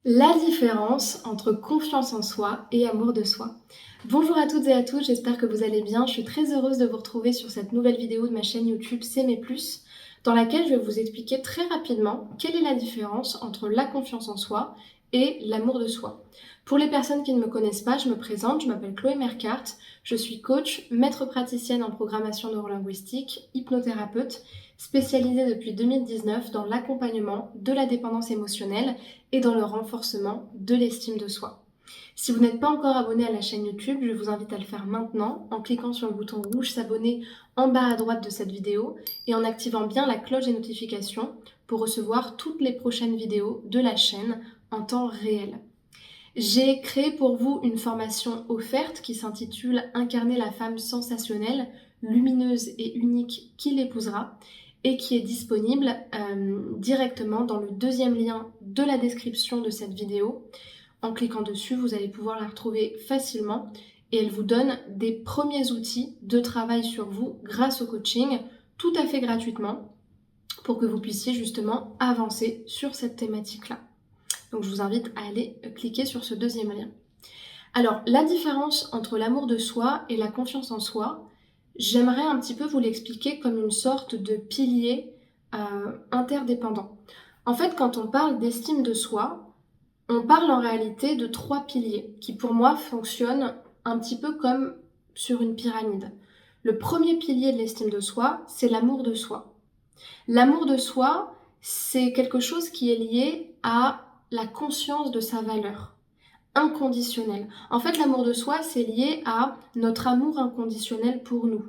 La différence entre confiance en soi et amour de soi. Bonjour à toutes et à tous, j'espère que vous allez bien. Je suis très heureuse de vous retrouver sur cette nouvelle vidéo de ma chaîne YouTube S'aimer plus, dans laquelle je vais vous expliquer très rapidement quelle est la différence entre la confiance en soi et l'amour de soi. Pour les personnes qui ne me connaissent pas, je me présente, je m'appelle Chloé Mercart, je suis coach, maître praticienne en programmation neurolinguistique, hypnothérapeute, spécialisée depuis 2019 dans l'accompagnement de la dépendance émotionnelle et dans le renforcement de l'estime de soi. Si vous n'êtes pas encore abonné à la chaîne YouTube, je vous invite à le faire maintenant en cliquant sur le bouton rouge s'abonner en bas à droite de cette vidéo et en activant bien la cloche des notifications pour recevoir toutes les prochaines vidéos de la chaîne en temps réel. J'ai créé pour vous une formation offerte qui s'intitule Incarner la femme sensationnelle, lumineuse et unique qui l'épousera et qui est disponible directement dans le deuxième lien de la description de cette vidéo. En cliquant dessus, vous allez pouvoir la retrouver facilement et elle vous donne des premiers outils de travail sur vous grâce au coaching tout à fait gratuitement pour que vous puissiez justement avancer sur cette thématique-là. Donc je vous invite à aller cliquer sur ce deuxième lien. Alors, la différence entre l'amour de soi et la confiance en soi, j'aimerais un petit peu vous l'expliquer comme une sorte de pilier interdépendant. En fait, quand on parle d'estime de soi, on parle en réalité de 3 piliers qui pour moi fonctionnent un petit peu comme sur une pyramide. Le premier pilier de l'estime de soi, c'est l'amour de soi. L'amour de soi, c'est quelque chose qui est lié à la conscience de sa valeur inconditionnelle. En fait, l'amour de soi, c'est lié à notre amour inconditionnel pour nous.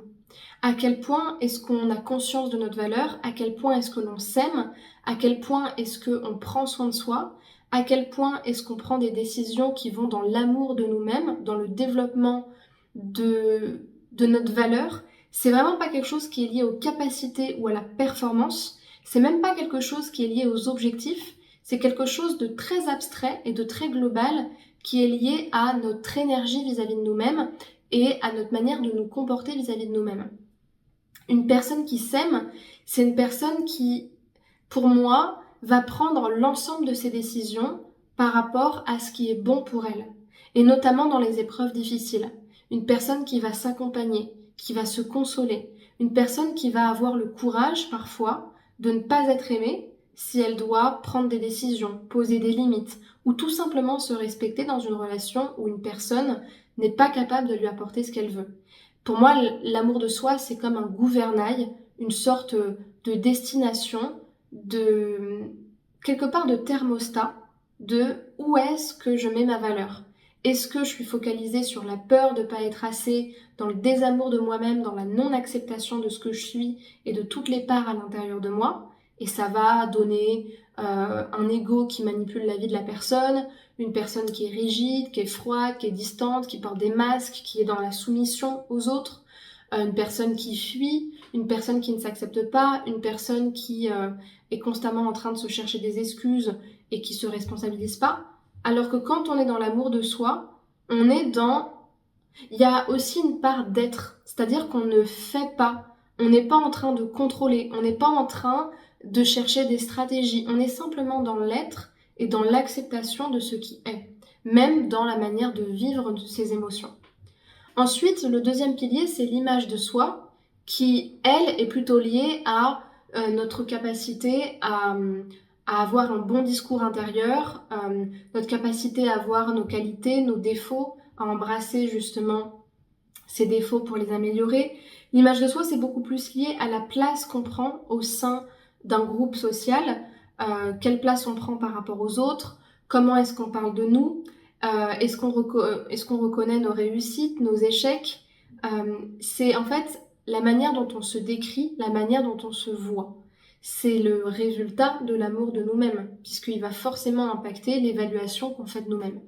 À quel point est-ce qu'on a conscience de notre valeur? À quel point est-ce que l'on s'aime? À quel point est-ce qu'on prend soin de soi? À quel point est-ce qu'on prend des décisions qui vont dans l'amour de nous-mêmes, dans le développement de notre valeur? C'est vraiment pas quelque chose qui est lié aux capacités ou à la performance. C'est même pas quelque chose qui est lié aux objectifs. C'est quelque chose de très abstrait et de très global qui est lié à notre énergie vis-à-vis de nous-mêmes et à notre manière de nous comporter vis-à-vis de nous-mêmes. Une personne qui s'aime, c'est une personne qui, pour moi, va prendre l'ensemble de ses décisions par rapport à ce qui est bon pour elle, et notamment dans les épreuves difficiles. Une personne qui va s'accompagner, qui va se consoler, une personne qui va avoir le courage, parfois, de ne pas être aimée si elle doit prendre des décisions, poser des limites, ou tout simplement se respecter dans une relation où une personne n'est pas capable de lui apporter ce qu'elle veut. Pour moi, l'amour de soi, c'est comme un gouvernail, une sorte de destination, de quelque part de thermostat, de où est-ce que je mets ma valeur. Est-ce que je suis focalisée sur la peur de ne pas être assez, dans le désamour de moi-même, dans la non-acceptation de ce que je suis et de toutes les parts à l'intérieur de moi? Et ça va donner un ego qui manipule la vie de la personne, une personne qui est rigide, qui est froide, qui est distante, qui porte des masques, qui est dans la soumission aux autres, une personne qui fuit, une personne qui ne s'accepte pas, une personne qui est constamment en train de se chercher des excuses et qui se responsabilise pas. Alors que quand on est dans l'amour de soi, on est dans... Il y a aussi une part d'être, c'est-à-dire qu'on ne fait pas, on n'est pas en train de contrôler, on n'est pas en train de chercher des stratégies, on est simplement dans l'être et dans l'acceptation de ce qui est, même dans la manière de vivre ses émotions. Ensuite, le deuxième pilier, c'est l'image de soi, qui, elle, est plutôt liée à notre capacité à avoir un bon discours intérieur, notre capacité à voir nos qualités, nos défauts, à embrasser justement ces défauts pour les améliorer. L'image de soi, c'est beaucoup plus lié à la place qu'on prend au sein d'un groupe social, quelle place on prend par rapport aux autres, comment est-ce qu'on parle de nous, est-ce qu'on reconnaît nos réussites, nos échecs. C'est en fait la manière dont on se décrit, la manière dont on se voit. C'est le résultat de l'amour de nous-mêmes, puisqu'il va forcément impacter l'évaluation qu'on fait de nous-mêmes.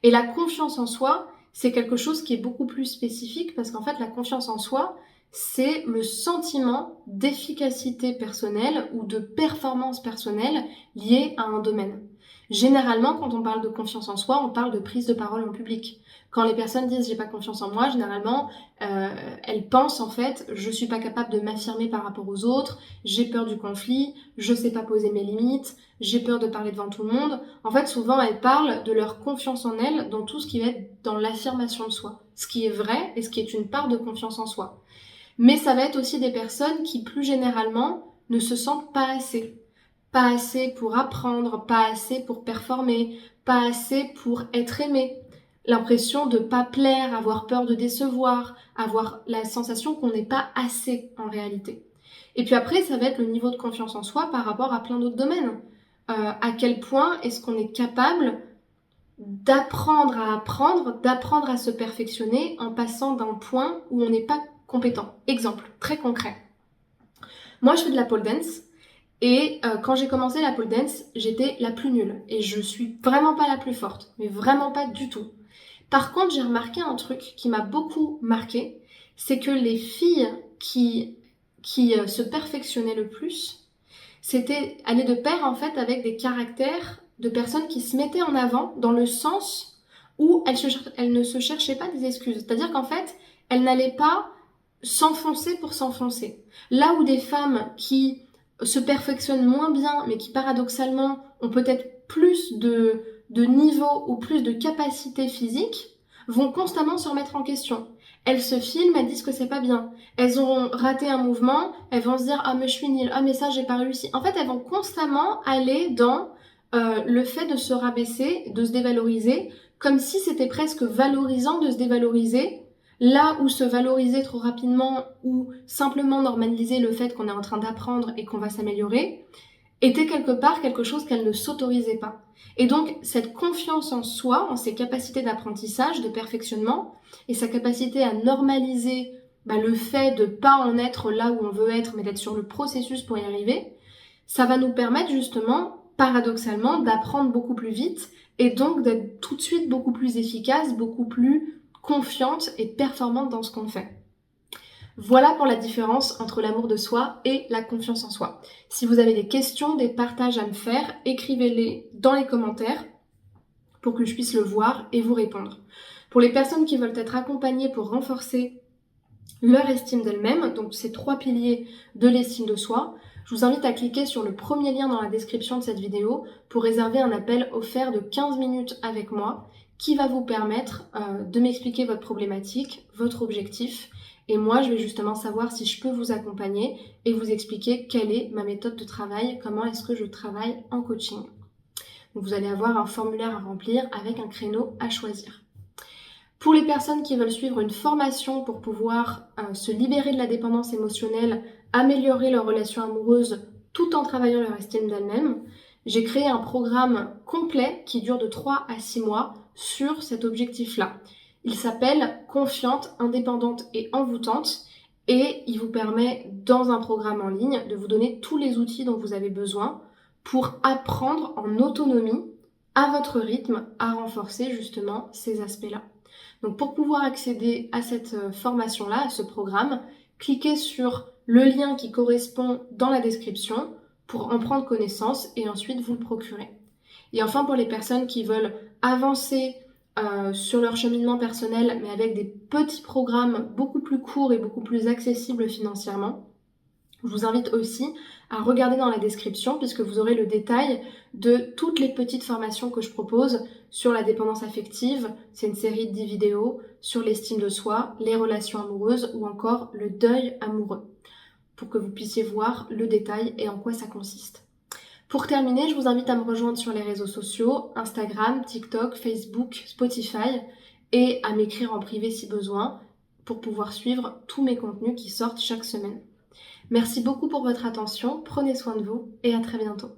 Et la confiance en soi, c'est quelque chose qui est beaucoup plus spécifique parce qu'en fait, la confiance en soi, c'est le sentiment d'efficacité personnelle ou de performance personnelle lié à un domaine. Généralement, quand on parle de confiance en soi, on parle de prise de parole en public. Quand les personnes disent j'ai pas confiance en moi, généralement, elles pensent en fait je suis pas capable de m'affirmer par rapport aux autres, j'ai peur du conflit, je sais pas poser mes limites, j'ai peur de parler devant tout le monde. En fait, souvent, elles parlent de leur confiance en elles dans tout ce qui va être dans l'affirmation de soi, ce qui est vrai et ce qui est une part de confiance en soi. Mais ça va être aussi des personnes qui, plus généralement, ne se sentent pas assez. Pas assez pour apprendre, pas assez pour performer, pas assez pour être aimé. L'impression de pas plaire, avoir peur de décevoir, avoir la sensation qu'on n'est pas assez en réalité. Et puis après, ça va être le niveau de confiance en soi par rapport à plein d'autres domaines. À quel point est-ce qu'on est capable d'apprendre à apprendre, d'apprendre à se perfectionner en passant d'un point où on n'est pas compétent. Exemple très concret. Moi, je fais de la pole dance et quand j'ai commencé la pole dance, j'étais la plus nulle et je suis vraiment pas la plus forte, mais vraiment pas du tout. Par contre, j'ai remarqué un truc qui m'a beaucoup marqué, c'est que les filles qui se perfectionnaient le plus, c'était aller de pair en fait avec des caractères de personnes qui se mettaient en avant dans le sens où elles ne se cherchaient pas des excuses. C'est-à-dire qu'en fait, elles n'allaient pas s'enfoncer pour s'enfoncer. Là où des femmes qui se perfectionnent moins bien, mais qui paradoxalement ont peut-être plus de niveau ou plus de capacité physique, vont constamment se remettre en question. Elles se filment, elles disent que c'est pas bien. Elles auront raté un mouvement, elles vont se dire ah mais je suis nulle, ah mais ça j'ai pas réussi. En fait, elles vont constamment aller dans le fait de se rabaisser, de se dévaloriser, comme si c'était presque valorisant de se dévaloriser, là où se valoriser trop rapidement ou simplement normaliser le fait qu'on est en train d'apprendre et qu'on va s'améliorer, était quelque part quelque chose qu'elle ne s'autorisait pas. Et donc, cette confiance en soi, en ses capacités d'apprentissage, de perfectionnement, et sa capacité à normaliser le fait de pas en être là où on veut être, mais d'être sur le processus pour y arriver, ça va nous permettre justement, paradoxalement, d'apprendre beaucoup plus vite et donc d'être tout de suite beaucoup plus efficace, beaucoup plus confiante et performante dans ce qu'on fait. Voilà pour la différence entre l'amour de soi et la confiance en soi. Si vous avez des questions, des partages à me faire, écrivez-les dans les commentaires pour que je puisse le voir et vous répondre. Pour les personnes qui veulent être accompagnées pour renforcer leur estime d'elles-mêmes, donc ces 3 piliers de l'estime de soi, je vous invite à cliquer sur le premier lien dans la description de cette vidéo pour réserver un appel offert de 15 minutes avec moi qui va vous permettre de m'expliquer votre problématique, votre objectif, et moi je vais justement savoir si je peux vous accompagner et vous expliquer quelle est ma méthode de travail, comment est-ce que je travaille en coaching. Donc vous allez avoir un formulaire à remplir avec un créneau à choisir. Pour les personnes qui veulent suivre une formation pour pouvoir se libérer de la dépendance émotionnelle, améliorer leur relation amoureuse tout en travaillant leur estime d'elles-mêmes, j'ai créé un programme complet qui dure de 3 à 6 mois sur cet objectif-là. Il s'appelle Confiante, indépendante et envoûtante et il vous permet, dans un programme en ligne, de vous donner tous les outils dont vous avez besoin pour apprendre en autonomie, à votre rythme, à renforcer justement ces aspects-là. Donc pour pouvoir accéder à cette formation-là, à ce programme, cliquez sur le lien qui correspond dans la description pour en prendre connaissance et ensuite vous le procurer. Et enfin pour les personnes qui veulent avancer sur leur cheminement personnel mais avec des petits programmes beaucoup plus courts et beaucoup plus accessibles financièrement, je vous invite aussi à regarder dans la description puisque vous aurez le détail de toutes les petites formations que je propose sur la dépendance affective, c'est une série de 10 vidéos sur l'estime de soi, les relations amoureuses ou encore le deuil amoureux pour que vous puissiez voir le détail et en quoi ça consiste. Pour terminer, je vous invite à me rejoindre sur les réseaux sociaux, Instagram, TikTok, Facebook, Spotify et à m'écrire en privé si besoin pour pouvoir suivre tous mes contenus qui sortent chaque semaine. Merci beaucoup pour votre attention, prenez soin de vous et à très bientôt.